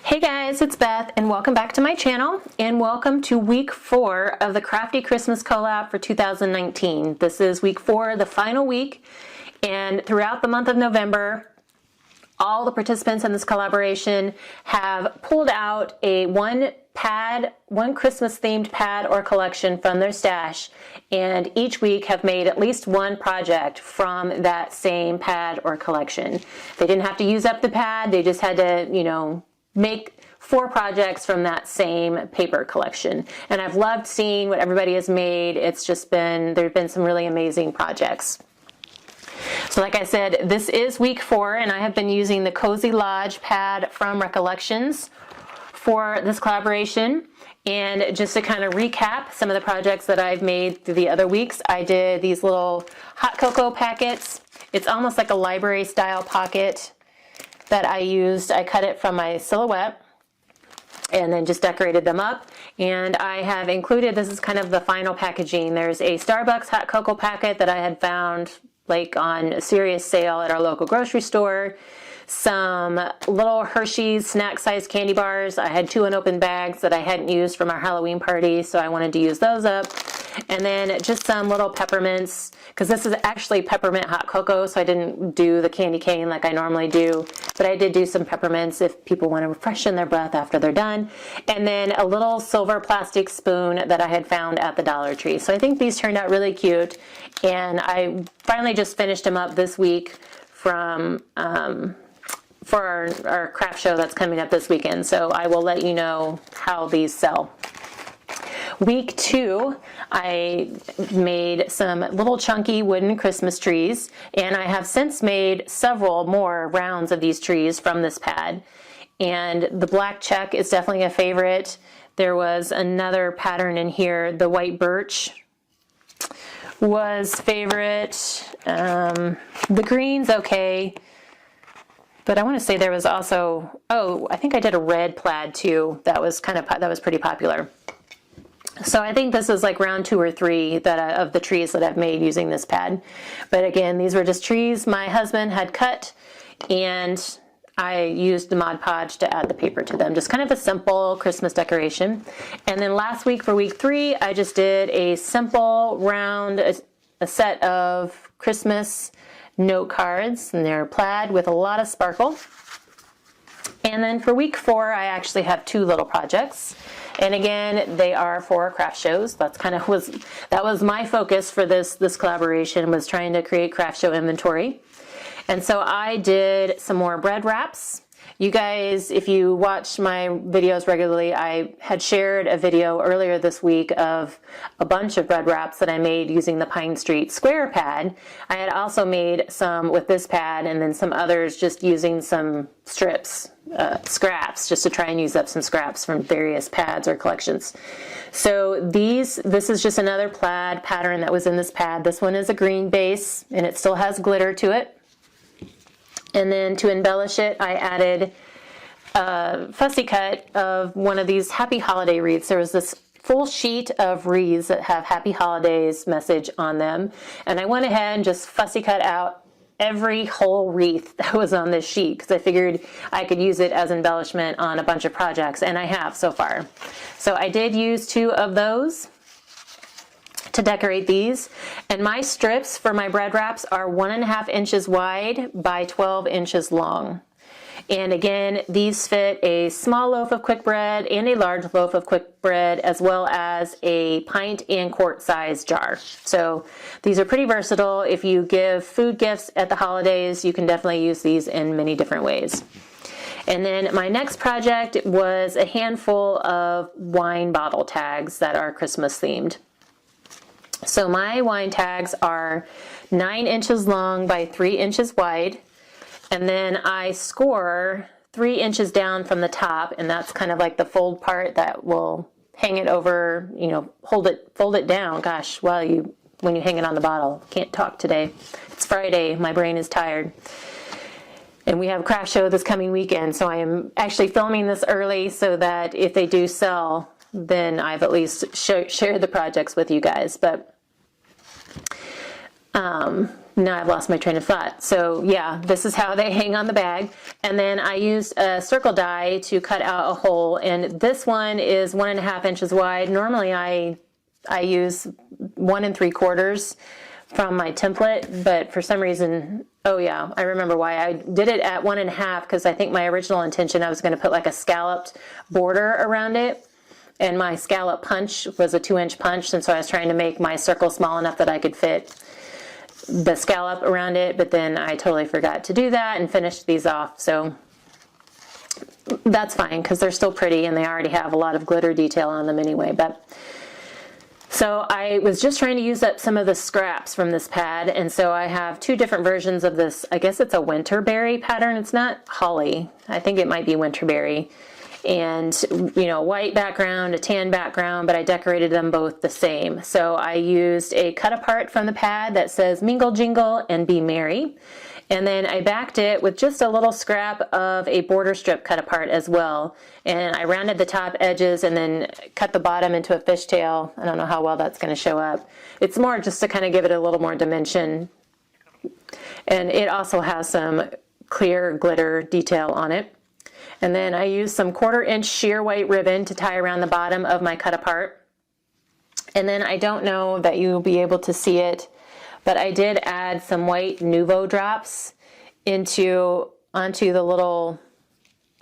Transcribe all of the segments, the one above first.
Hey guys, it's Beth and welcome back to my channel and welcome to week 4 of the Crafty Christmas Collab for 2019. This is week 4, the final week, and throughout the month of November, all the participants in this collaboration have pulled out one Christmas themed pad or collection from their stash, and each week have made at least one project from that same pad or collection. They didn't have to use up the pad, they just had to, make 4 projects from that same paper collection. And I've loved seeing what everybody has made. It's just there's been some really amazing projects. So like I said, this is week 4 and I have been using the Cozy Lodge pad from Recollections for this collaboration. And just to kind of recap some of the projects that I've made through the other weeks, I did these little hot cocoa packets. It's almost like a library style pocket that I used. I cut it from my silhouette and then just decorated them up. And I have included, this is kind of the final packaging. There's a Starbucks hot cocoa packet that I had found like on a serious sale at our local grocery store. Some little Hershey's snack-sized candy bars. I had 2 unopened bags that I hadn't used from our Halloween party, so I wanted to use those up. And then just some little peppermints, because this is actually peppermint hot cocoa, so I didn't do the candy cane like I normally do, but I did do some peppermints if people want to freshen their breath after they're done. And then a little silver plastic spoon that I had found at the Dollar Tree. So I think these turned out really cute, and I finally just finished them up this week for our craft show that's coming up this weekend. So I will let you know how these sell. Week 2, I made some little chunky wooden Christmas trees, and I have since made several more rounds of these trees from this pad. And the black check is definitely a favorite. There was another pattern in here, the white birch was favorite. The green's okay. But I want to say there was also, I think I did a red plaid too. That was pretty popular. So I think this is like round 2 or 3 of the trees that I've made using this pad. But again, these were just trees my husband had cut, and I used the Mod Podge to add the paper to them. Just kind of a simple Christmas decoration. And then last week for week 3, I just did a simple round, a set of Christmas note cards, and they're plaid with a lot of sparkle. And then for week 4, I actually have 2 little projects. And again, they are for craft shows. That was my focus for this collaboration, was trying to create craft show inventory. And so I did some more bread wraps. You guys, if you watch my videos regularly, I had shared a video earlier this week of a bunch of bread wraps that I made using the Pine Street Square pad. I had also made some with this pad, and then some others just using some scraps, just to try and use up some scraps from various pads or collections. So this is just another plaid pattern that was in this pad. This one is a green base, and it still has glitter to it. And then to embellish it, I added a fussy cut of one of these Happy Holiday wreaths. There was this full sheet of wreaths that have Happy Holidays message on them. And I went ahead and just fussy cut out every whole wreath that was on this sheet, because I figured I could use it as embellishment on a bunch of projects, and I have so far. So I did use 2 of those to decorate these, and my strips for my bread wraps are 1.5 inches wide by 12 inches long. And again, these fit a small loaf of quick bread and a large loaf of quick bread, as well as a pint and quart size jar. So these are pretty versatile. If you give food gifts at the holidays, you can definitely use these in many different ways. And then my next project was a handful of wine bottle tags that are Christmas themed. So my wine tags are 9 inches long by 3 inches wide, and then I score 3 inches down from the top, and that's kind of like the fold part that will hang it over, fold it down. Gosh, when you hang it on the bottle. Can't talk today. It's Friday, my brain is tired. And we have a craft show this coming weekend, so I am actually filming this early so that if they do sell, then I've at least shared the projects with you guys. But now I've lost my train of thought. So yeah, this is how they hang on the bag. And then I used a circle die to cut out a hole, and this one is 1.5 inches wide. Normally I use 1 3/4 from my template, but for some reason, oh yeah, I remember why I did it at 1.5, because I think my original intention, I was going to put like a scalloped border around it, and my scallop punch was a 2-inch punch, and so I was trying to make my circle small enough that I could fit the scallop around it, but then I totally forgot to do that and finished these off. So that's fine, because they're still pretty and they already have a lot of glitter detail on them anyway. But so I was just trying to use up some of the scraps from this pad, and so I have 2 different versions of this. I guess it's a winterberry pattern. It's not holly. I think it might be winterberry. And, you know, white background, a tan background, but I decorated them both the same. So I used a cut apart from the pad that says mingle jingle and be merry. And then I backed it with just a little scrap of a border strip cut apart as well. And I rounded the top edges and then cut the bottom into a fishtail. I don't know how well that's going to show up. It's more just to kind of give it a little more dimension. And it also has some clear glitter detail on it. And then I used some 1/4 inch sheer white ribbon to tie around the bottom of my cut apart. And then I don't know that you'll be able to see it, but I did add some white Nuvo drops onto the little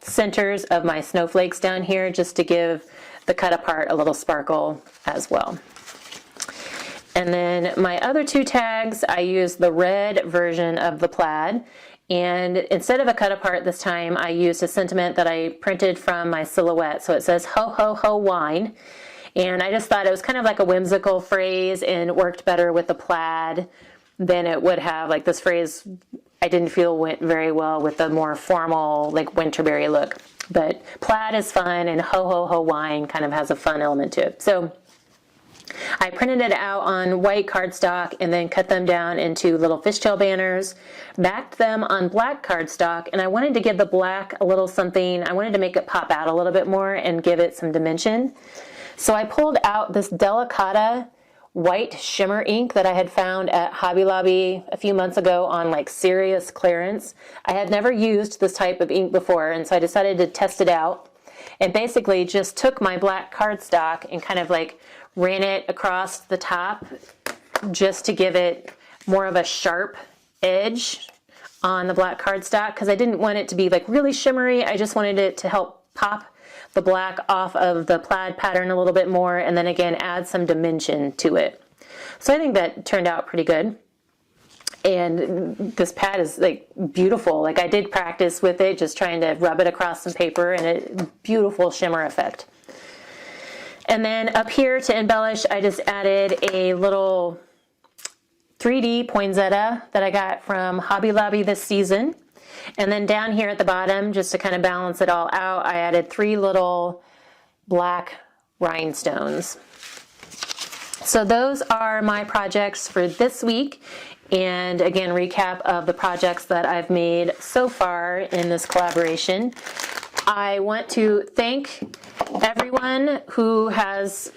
centers of my snowflakes down here, just to give the cut apart a little sparkle as well. And then my other 2 tags, I used the red version of the plaid. And instead of a cut apart this time, I used a sentiment that I printed from my silhouette. So it says, ho, ho, ho, wine. And I just thought it was kind of like a whimsical phrase and worked better with the plaid than it would have. Like this phrase, I didn't feel went very well with the more formal, like winterberry look. But plaid is fun, and ho, ho, ho, wine kind of has a fun element to it. So I printed it out on white cardstock and then cut them down into little fishtail banners, backed them on black cardstock, and I wanted to give the black a little something. I wanted to make it pop out a little bit more and give it some dimension. So I pulled out this Delicata white shimmer ink that I had found at Hobby Lobby a few months ago on like serious clearance. I had never used this type of ink before, and so I decided to test it out, and basically just took my black cardstock and kind of like ran it across the top just to give it more of a sharp edge on the black cardstock, because I didn't want it to be like really shimmery. I just wanted it to help pop the black off of the plaid pattern a little bit more, and then again add some dimension to it. So I think that turned out pretty good. And this pad is like beautiful. Like I did practice with it, just trying to rub it across some paper, and a beautiful shimmer effect. And then up here to embellish, I just added a little 3D poinsettia that I got from Hobby Lobby this season. And then down here at the bottom, just to kind of balance it all out, I added 3 little black rhinestones. So those are my projects for this week. And again, recap of the projects that I've made so far in this collaboration. I want to thank everyone who has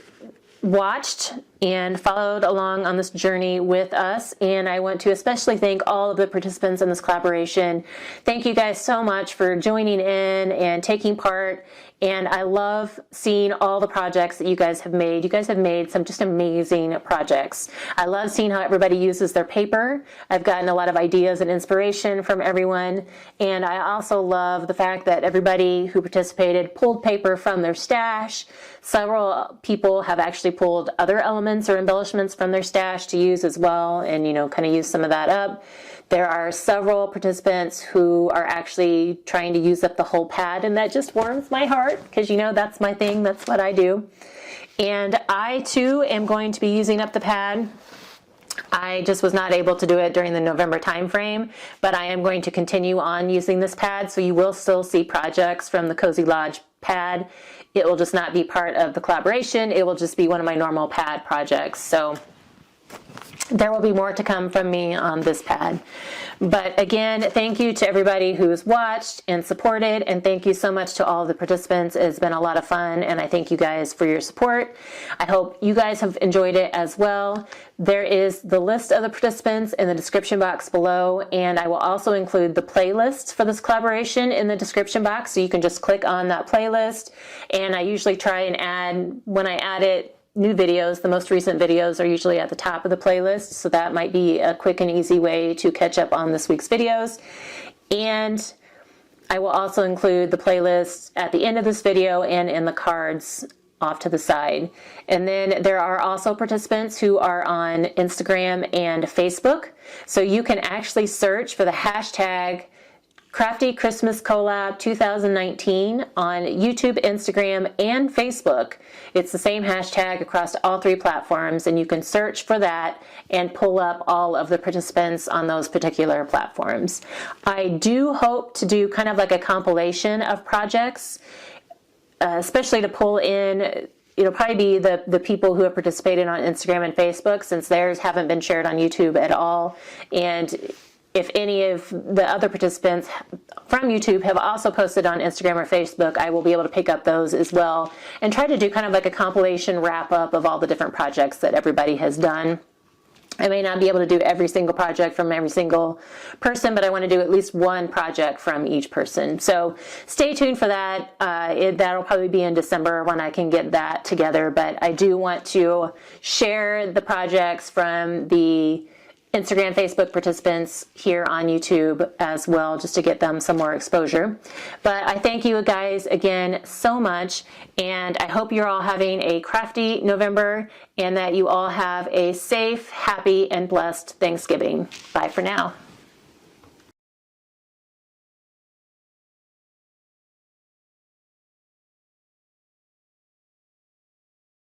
watched and followed along on this journey with us, and I want to especially thank all of the participants in this collaboration. Thank you guys so much for joining in and taking part, and I love seeing all the projects that you guys have made. You guys have made some just amazing projects. I love seeing how everybody uses their paper. I've gotten a lot of ideas and inspiration from everyone, and I also love the fact that everybody who participated pulled paper from their stash. Several people have actually pulled other elements or embellishments from their stash to use as well, and kind of use some of that up. There are several participants who are actually trying to use up the whole pad, and that just warms my heart, because that's my thing, that's what I do. And I too am going to be using up the pad. I just was not able to do it during the November time frame, but I am going to continue on using this pad, so you will still see projects from the Cozy Lodge pad. It will just not be part of the collaboration. It will just be one of my normal pad projects. So there will be more to come from me on this pad. But again, thank you to everybody who's watched and supported, and thank you so much to all the participants. It's been a lot of fun, and I thank you guys for your support. I hope you guys have enjoyed it as well. There is the list of the participants in the description box below, and I will also include the playlists for this collaboration in the description box, so you can just click on that playlist. And I usually try and add, when I add it, new videos. The most recent videos are usually at the top of the playlist, so that might be a quick and easy way to catch up on this week's videos. And I will also include the playlist at the end of this video and in the cards off to the side. And then there are also participants who are on Instagram and Facebook, so you can actually search for the hashtag Crafty Christmas Collab 2019 on YouTube, Instagram, and Facebook. It's the same hashtag across all three platforms, and you can search for that and pull up all of the participants on those particular platforms. I do hope to do kind of like a compilation of projects, especially to pull in. It'll probably be the people who have participated on Instagram and Facebook, since theirs haven't been shared on YouTube at all. And if any of the other participants from YouTube have also posted on Instagram or Facebook, I will be able to pick up those as well and try to do kind of like a compilation wrap up of all the different projects that everybody has done. I may not be able to do every single project from every single person, but I want to do at least one project from each person. So stay tuned for that. That'll probably be in December when I can get that together, but I do want to share the projects from the Instagram, Facebook participants here on YouTube as well, just to get them some more exposure. But I thank you guys again so much, and I hope you're all having a crafty November and that you all have a safe, happy, and blessed Thanksgiving. Bye for now.